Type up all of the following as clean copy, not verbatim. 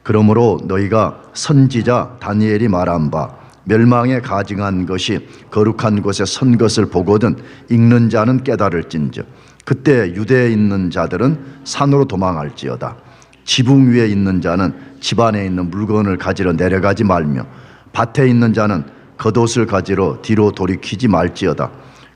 그러므로 너희가 선지자 다니엘이 말한 바 멸망에 가증한 것이 거룩한 곳에 선 것을 보거든 읽는 자는 깨달을진저 그때 유대에 있는 자들은 산으로 도망할지어다. 지붕 위에 있는 자는 집 안에 있는 물건을 가지러 내려가지 말며 밭에 있는 자는 겉옷을 가지러 뒤로 돌이키지 말지어다.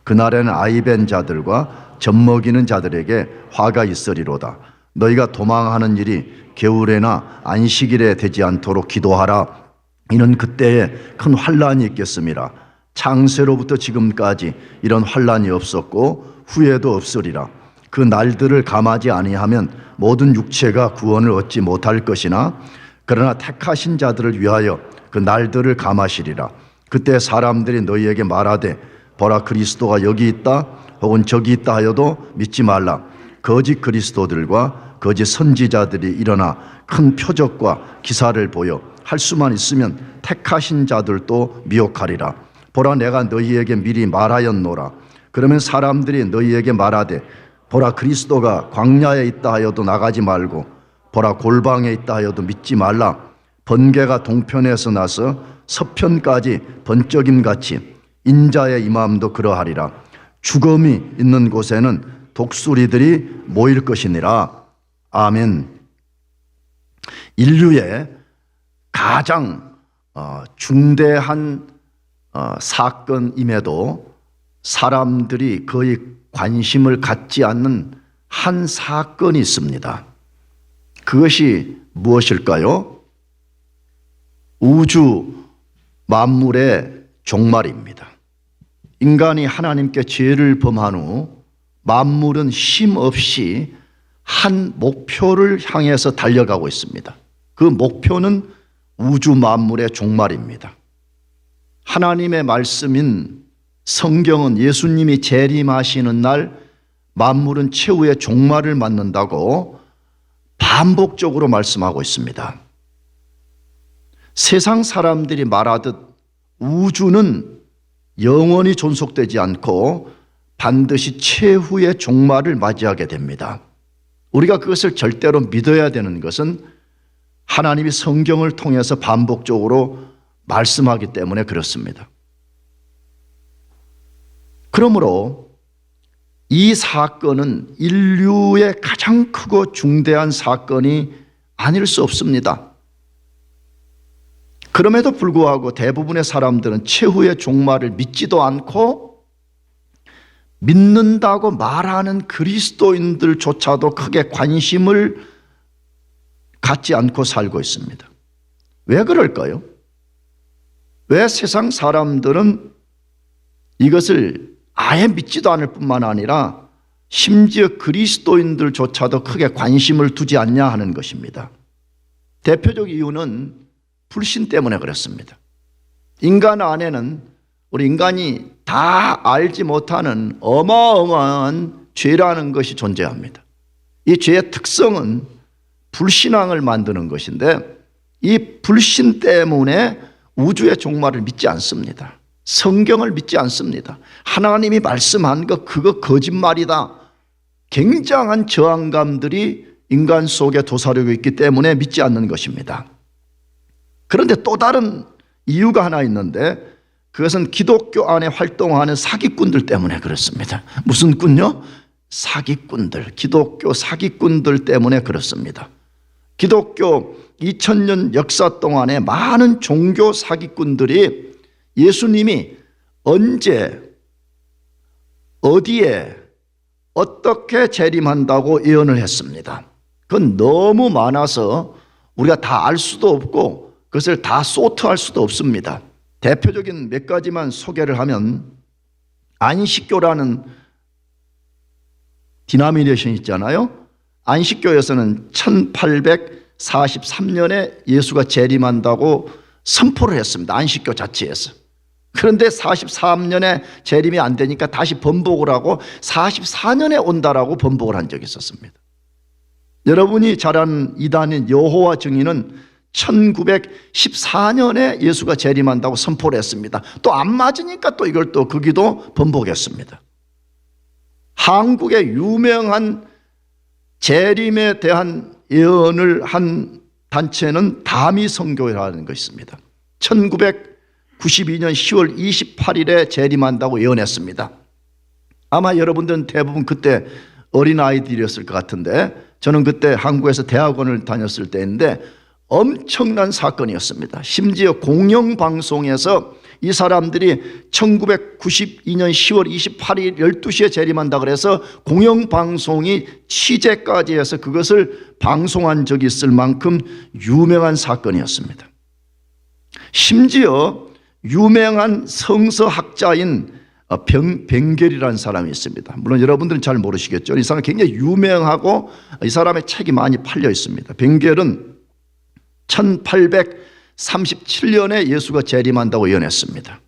그날에는 아이벤 자들과 젖먹이는 자들에게 화가 있으리로다. 너희가 도망하는 일이 겨울에나 안식일에 되지 않도록 기도하라. 이는 그때에 큰 환난이 있겠음이라. 창세로부터 지금까지 이런 환난이 없었고 후에도 없으리라. 그 날들을 감하지 아니하면 모든 육체가 구원을 얻지 못할 것이나 그러나 택하신 자들을 위하여 그 날들을 감하시리라. 그때 사람들이 너희에게 말하되 보라 그리스도가 여기 있다 혹은 저기 있다 하여도 믿지 말라. 거짓 그리스도들과 거짓 선지자들이 일어나 큰 표적과 기사를 보여 할 수만 있으면 택하신 자들도 미혹하리라. 보라 내가 너희에게 미리 말하였노라. 그러면 사람들이 너희에게 말하되 보라 그리스도가 광야에 있다 하여도 나가지 말고 보라 골방에 있다 하여도 믿지 말라. 번개가 동편에서 나서 서편까지 번쩍임같이 인자의 임함도 그러하리라. 죽음이 있는 곳에는 독수리들이 모일 것이니라. 아멘. 인류의 가장 중대한 사건임에도 사람들이 거의 관심을 갖지 않는 한 사건이 있습니다. 그것이 무엇일까요? 우주 만물의 종말입니다. 인간이 하나님께 죄를 범한 후 만물은 쉼없이 한 목표를 향해서 달려가고 있습니다. 그 목표는 우주 만물의 종말입니다. 하나님의 말씀인 성경은 예수님이 재림하시는 날 만물은 최후의 종말을 맞는다고 반복적으로 말씀하고 있습니다. 세상 사람들이 말하듯 우주는 영원히 존속되지 않고 반드시 최후의 종말을 맞이하게 됩니다. 우리가 그것을 절대로 믿어야 되는 것은 하나님이 성경을 통해서 반복적으로 말씀하기 때문에 그렇습니다. 그러므로 이 사건은 인류의 가장 크고 중대한 사건이 아닐 수 없습니다. 그럼에도 불구하고 대부분의 사람들은 최후의 종말을 믿지도 않고 믿는다고 말하는 그리스도인들조차도 크게 관심을 갖지 않고 살고 있습니다. 왜 그럴까요? 왜 세상 사람들은 이것을 아예 믿지도 않을 뿐만 아니라 심지어 그리스도인들조차도 크게 관심을 두지 않냐 하는 것입니다. 대표적 이유는 불신 때문에 그렇습니다. 인간 안에는 우리 인간이 다 알지 못하는 어마어마한 죄라는 것이 존재합니다. 이 죄의 특성은 불신앙을 만드는 것인데 이 불신 때문에 우주의 종말을 믿지 않습니다. 성경을 믿지 않습니다. 하나님이 말씀한 것 그거 거짓말이다. 굉장한 저항감들이 인간 속에 도사리고 있기 때문에 믿지 않는 것입니다. 그런데 또 다른 이유가 하나 있는데 그것은 기독교 안에 활동하는 사기꾼들 때문에 그렇습니다. 무슨 꾼요? 사기꾼들, 기독교 사기꾼들 때문에 그렇습니다. 기독교 2000년 역사 동안에 많은 종교 사기꾼들이 예수님이 언제 어디에 어떻게 재림한다고 예언을 했습니다. 그건 너무 많아서 우리가 다 알 수도 없고 그것을 다 소트할 수도 없습니다. 대표적인 몇 가지만 소개를 하면 안식교라는 디나미네이션이 있잖아요. 안식교에서는 1843년에 예수가 재림한다고 선포를 했습니다. 안식교 자체에서. 그런데 43년에 재림이 안 되니까 다시 번복을 하고 44년에 온다라고 번복을 한 적이 있었습니다. 여러분이 잘 아는 이단인 여호와 증인은 1914년에 예수가 재림한다고 선포를 했습니다. 또 안 맞으니까 또 이걸 또 거기도 번복했습니다. 한국의 유명한 재림에 대한 예언을 한 단체는 다미 선교회라는 것이 있습니다. 1992년 10월 28일에 재림한다고 예언했습니다. 아마 여러분들은 대부분 그때 어린아이들이었을 것 같은데, 저는 그때 한국에서 대학원을 다녔을 때인데 엄청난 사건이었습니다. 심지어 공영방송에서 이 사람들이 1992년 10월 28일 12시에 재림한다 그래서 공영방송이 취재까지 해서 그것을 방송한 적이 있을 만큼 유명한 사건이었습니다. 심지어 유명한 성서학자인 벵겔이라는 사람이 있습니다. 물론 여러분들은 잘 모르시겠죠. 이 사람은 굉장히 유명하고 이 사람의 책이 많이 팔려 있습니다. 벵겔은 1837년에 예수가 재림한다고 예언했습니다.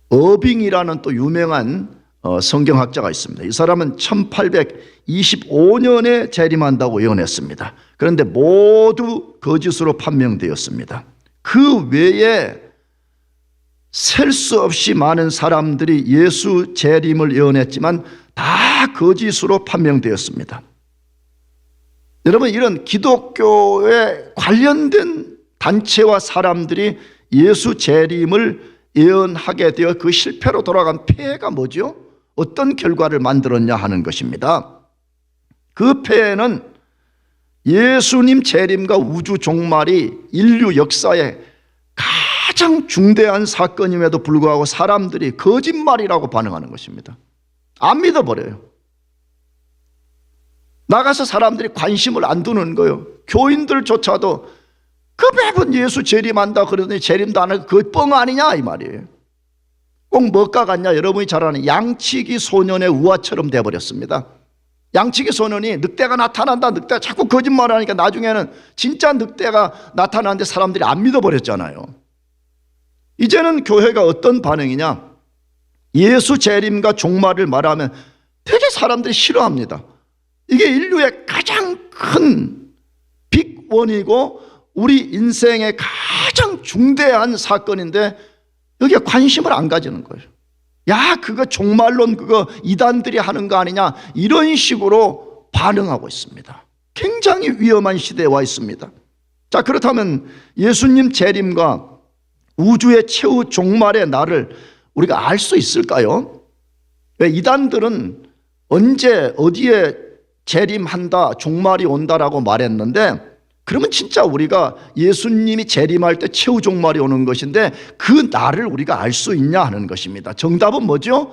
어빙이라는 또 유명한 성경학자가 있습니다. 이 사람은 1825년에 재림한다고 예언했습니다. 그런데 모두 거짓으로 판명되었습니다. 그 외에 셀 수 없이 많은 사람들이 예수 재림을 예언했지만 다 거짓으로 판명되었습니다. 여러분, 이런 기독교에 관련된 단체와 사람들이 예수 재림을 예언하게 되어 그 실패로 돌아간 폐해가 뭐죠? 어떤 결과를 만들었냐 하는 것입니다. 그 폐해는 예수님 재림과 우주 종말이 인류 역사에 가장 중대한 사건임에도 불구하고 사람들이 거짓말이라고 반응하는 것입니다. 안 믿어버려요. 나가서 사람들이 관심을 안 두는 거예요. 교인들조차도 그 매번 예수 재림한다 그러더니 재림도 안 하고 그거 뻥 아니냐 이 말이에요. 꼭 뭐가 같냐, 여러분이 잘 아는 양치기 소년의 우화처럼 돼버렸습니다. 양치기 소년이 늑대가 나타난다, 늑대가 자꾸 거짓말하니까 나중에는 진짜 늑대가 나타나는데 사람들이 안 믿어버렸잖아요. 이제는 교회가 어떤 반응이냐, 예수 재림과 종말을 말하면 되게 사람들이 싫어합니다. 이게 인류의 가장 큰 빅원이고 우리 인생의 가장 중대한 사건인데 여기에 관심을 안 가지는 거예요. 야, 그거 종말론 그거 이단들이 하는 거 아니냐, 이런 식으로 반응하고 있습니다. 굉장히 위험한 시대에 와 있습니다. 자, 그렇다면 예수님 재림과 우주의 최후 종말의 날을 우리가 알 수 있을까요? 왜 이단들은 언제 어디에 재림한다, 종말이 온다라고 말했는데, 그러면 진짜 우리가 예수님이 재림할 때 최후 종말이 오는 것인데 그 날을 우리가 알 수 있냐 하는 것입니다. 정답은 뭐죠?